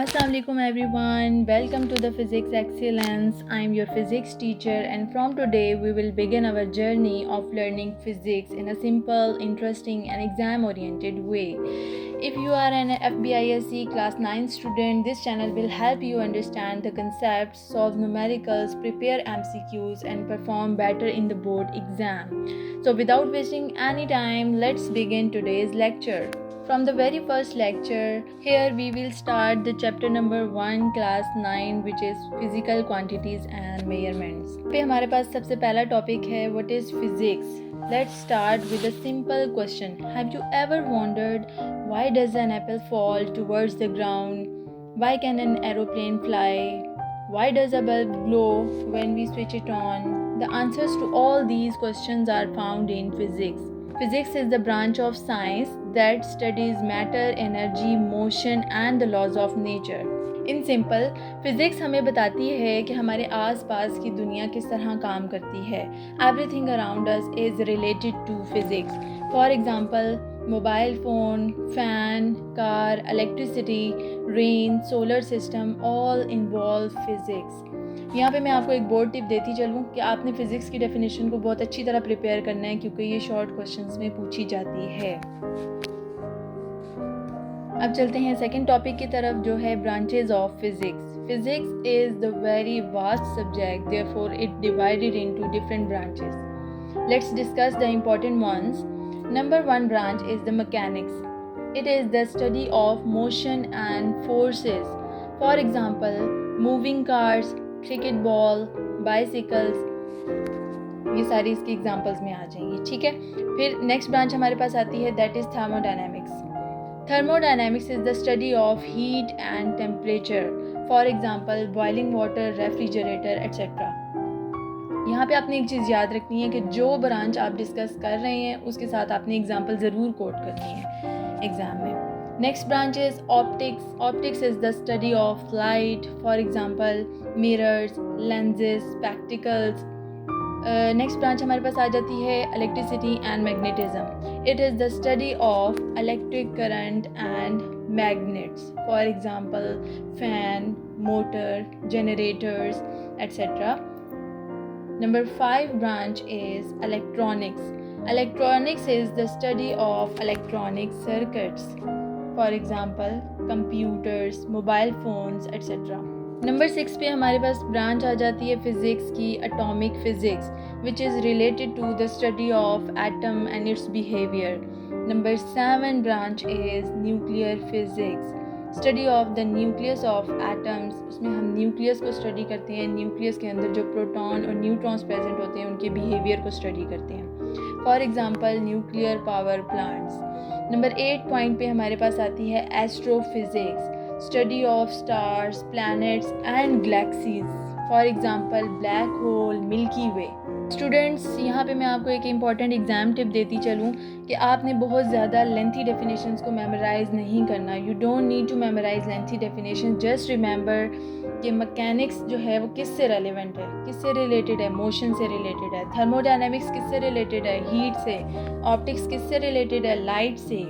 Assalamualaikum everyone. Welcome to the Physics Excellence. I am your physics teacher and from today we will begin our journey of learning physics in a simple, interesting and exam oriented way. If you are an FBISC class 9 student, this channel will help you understand the concepts, solve numericals, prepare MCQs and perform better in the board exam. So without wasting any time, let's begin today's lecture. From the very first lecture, here we will start the chapter number 1 class 9 which is physical quantities and measurements. पे हमारे पास सबसे पहला topic है what is physics. Let's start with a simple question. Have you ever wondered why does an apple fall towards the ground? Why can an aeroplane fly? Why does a bulb glow when we switch it on? The answers to all these questions are found in physics. Physics is the branch of science that studies matter, energy, motion and the laws of nature. In simple, physics हमें बताती है कि हमारे आसपास की दुनिया किस तरह काम करती है. Everything around us is related to physics. For example, mobile phone, fan, car, electricity, rain, solar system all involve physics. यहाँ पे मैं आपको एक बोर्ड टिप देती चलूँ कि आपने फ़िज़िक्स की डेफिनेशन को बहुत अच्छी तरह प्रिपेयर करना है क्योंकि ये शॉर्ट क्वेश्चंस में पूछी जाती है. अब चलते हैं सेकंड टॉपिक की तरफ जो है branches of physics. Physics is the very vast subject, therefore it divided into different branches. Let's discuss the important once. Number 1 branch is the mechanics. It is the study of motion and forces. For example, moving cars, cricket ball, bicycles, ये सारी इसकी examples में आ जाएंगी. ठीक है. फिर next branch हमारे पास आती है that is thermodynamics. Thermodynamics is the study of heat and temperature. For example, boiling water, refrigerator etcetera. यहाँ पे आपने एक चीज़ याद रखनी है कि जो ब्रांच आप डिस्कस कर रहे हैं उसके साथ आपने एग्जांपल ज़रूर कोट करनी है एग्ज़ाम में. Next branch is optics. Optics is the study of light. For example, mirrors, lenses, spectacles. Next branch हमारे पास आ जाती है electricity and magnetism. It is the study of electric current and magnets. For example, fan, motor, generators, etc. Number 5 branch is electronics. Electronics is the study of electronic circuits. For example, computers, mobile phones, etc. Number 6 पे हमारे पास branch आ जाती है physics की atomic physics which is related to the study of atom and its behavior. Number 7 branch is nuclear physics. Study of the nucleus of atoms. उसमें हम nucleus को study करते हैं. न्यूक्लियस के अंदर जो प्रोटॉन और न्यूट्रॉन्स प्रेजेंट होते हैं उनके बिहेवियर को स्टडी करते हैं. For example, nuclear power plants. Number 8 point पे हमारे पास आती है astrophysics. Study of stars, planets and galaxies. For example, black hole, milky way. Students, यहाँ पे मैं आपको एक इम्पॉर्टेंट एग्ज़ाम टिप देती चलूँ कि आपने बहुत ज़्यादा लेंथी डेफिनेशंस को मेमोराइज़ नहीं करना. You don't need to memorise lengthy definition. Just remember कि मैकेनिक्स जो है वो किससे रेलेवेंट है, किससे रिलेटेड है, मोशन से रिलेटेड है. थर्मोडायनेमिक्स किससे रिलेटेड है, हीट से. ऑप्टिक्स किससे रिलेटेड है, लाइट से.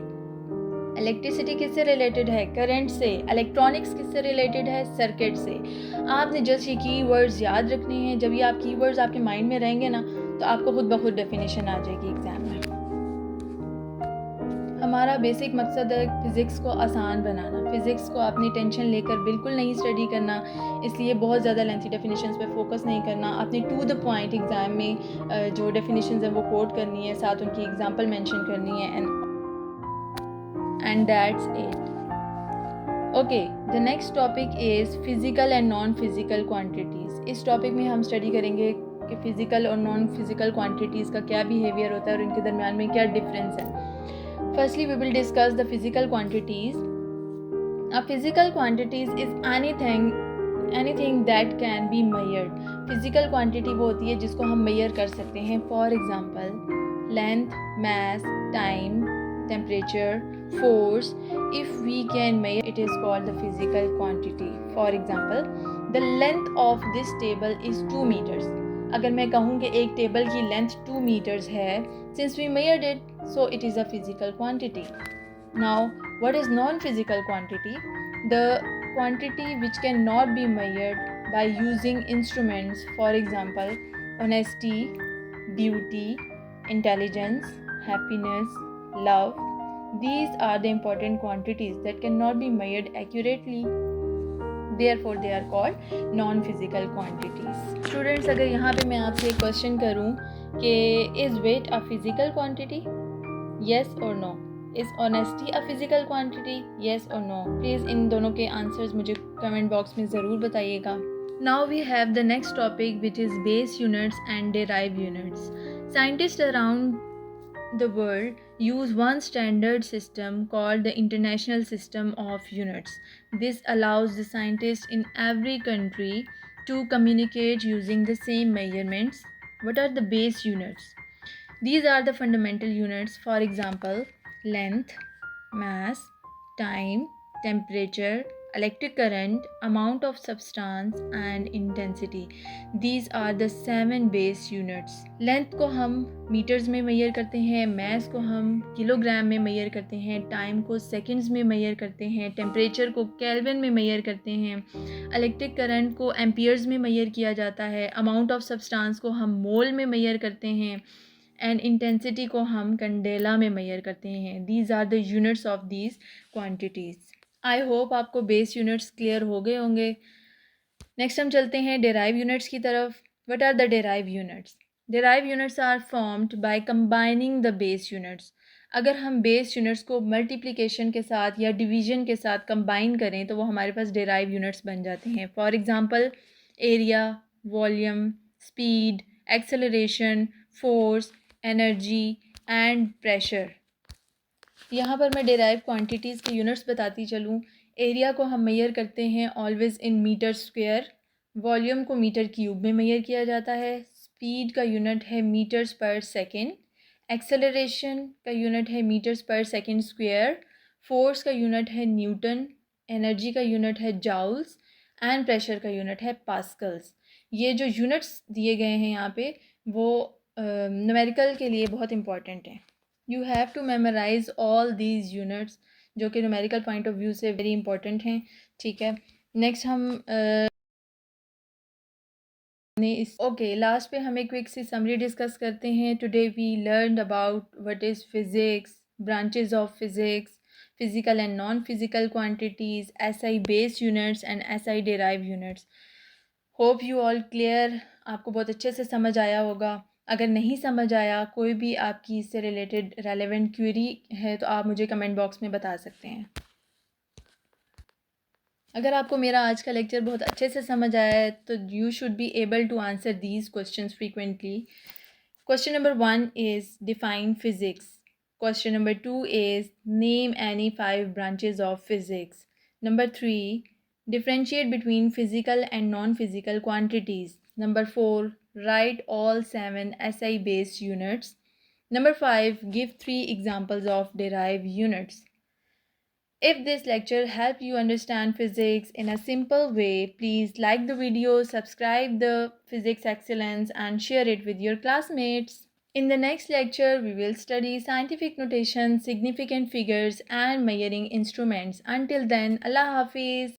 इलेक्ट्रिसिटी किससे रिलेटेड है, करंट से. इलेक्ट्रॉनिक्स किससे रिलेटेड है, सर्किट से. आपने जस्ट ये कीवर्ड्स याद रखने हैं. जब ये आप कीवर्ड्स आपके माइंड में रहेंगे ना तो आपको खुद ब खुद डेफिनेशन आ जाएगी एग्जाम में. हमारा बेसिक मकसद है फ़िज़िक्स को आसान बनाना. फ़िज़िक्स को अपनी टेंशन लेकर बिल्कुल नहीं स्टडी करना, इसलिए बहुत ज़्यादा लेंथी डेफिनेशंस पे फोकस नहीं करना. अपनी टू द पॉइंट एग्ज़ाम में जो डेफिनेशंस हैं वो कोट करनी है, साथ उनकी एग्जांपल मेंशन करनी है. And that's it. Okay, the next topic is physical and non-physical quantities. इस टॉपिक में हम स्टडी करेंगे कि फिज़िकल और नॉन फिज़िकल क्वांटिटीज़ का क्या बिहेवियर होता है और इनके दरमियान में क्या डिफरेंस है. Firstly, we will discuss the physical quantities. A physical quantities is anything that can be measured. Physical quantity वो होती है जिसको हम measure कर सकते हैं. For example, length, mass, time, temperature, force. If we can measure, it is called the physical quantity. For example, the length of this table is 2 meters. अगर मैं कहूँ कि एक टेबल की लेंथ 2 meters है, since we measured it, so it is a physical quantity. Now, what is non-physical quantity? The quantity which cannot be measured by using instruments, for example, honesty, beauty, intelligence, happiness, love. These are the important quantities that cannot be measured accurately. Therefore, they are called non-physical quantities. Students, अगर यहाँ पे मैं आपसे एक question करूँ कि is weight a physical quantity? Yes or no? Is honesty a physical quantity? Yes or no? Please इन दोनों के आंसर्स मुझे कमेंट बॉक्स में ज़रूर बताइएगा. Now we have the next topic, which is base units and derived units. Scientists around the world use one standard system called the International System of Units. This allows the scientists in every country to communicate using the same measurements. What are the base units? These are the fundamental units, for example, length, mass, time, temperature, electric current, amount of substance and intensity. These are the 7 base units. Length को हम metres में measure करते हैं, mass को हम kilogram में measure करते हैं, time को सेकंड्स में मेजर करते हैं, temperature को केल्विन में मेजर करते हैं, electric current को एम्पियर्स में मेजर किया जाता है, amount of substance को हम मोल में मेजर करते हैं, एंड इंटेंसिटी को हम कंडेला में मेजर करते हैं. These are the units of these quantities. I hope आपको बेस यूनिट्स क्लियर हो गए होंगे. नेक्स्ट हम चलते हैं डेराइव यूनिट्स की तरफ. What are the derive units? Derive units are formed by combining the base units. अगर हम बेस यूनिट्स को मल्टीप्लिकेशन के साथ या डिवीजन के साथ कंबाइन करें तो वो हमारे पास डेराइव यूनिट्स बन जाते हैं. For example, area, volume, speed, acceleration, force, energy and pressure. यहाँ पर मैं डेराइव क्वांटिटीज़ के यूनिट्स बताती चलूँ. एरिया को हम मेजर करते हैं always in metre square. Volume को मीटर क्यूब में मेजर किया जाता है. स्पीड का यूनिट है मीटर्स पर सेकेंड. एक्सेलरेशन का यूनिट है मीटर्स पर सेकेंड स्क्वायर. फोर्स का यूनिट है न्यूटन. एनर्जी का यूनिट है जाउल्स एंड प्रेशर का यूनिट है पास्कल्स. ये जो यूनिट्स दिए गए हैं यहाँ पे वो न्यूमेरिकल के लिए बहुत इंपॉर्टेंट है. You have to memorise all these units जो कि न्यूमेरिकल पॉइंट ऑफ व्यू से वेरी इंपॉर्टेंट हैं. ठीक है, नेक्स्ट हम लास्ट पे हम एक क्विक सी समरी डिस्कस करते हैं. Today we learned about what is physics, branches of physics, physical and non physical quantities, SI base units and SI derive units. Hope you all clear. आपको बहुत अच्छे से समझ आया होगा. अगर नहीं समझ आया, कोई भी आपकी इससे रिलेटेड रेलेवेंट क्वेरी है तो आप मुझे कमेंट बॉक्स में बता सकते हैं. अगर आपको मेरा आज का लेक्चर बहुत अच्छे से समझ आया है तो you should be able to answer these questions frequently. Question number 1 is define physics. Question number 2 is name any 5 branches of physics. Number 3, differentiate between physical and non-physical quantities. Number 4, write all 7 SI based units. Number 5, give 3 examples of derived units. If this lecture helped you understand physics in a simple way, please like the video, subscribe the Physics Excellence and share it with your classmates. In the next lecture, we will study scientific notation, significant figures and measuring instruments. Until then, Allah Hafiz.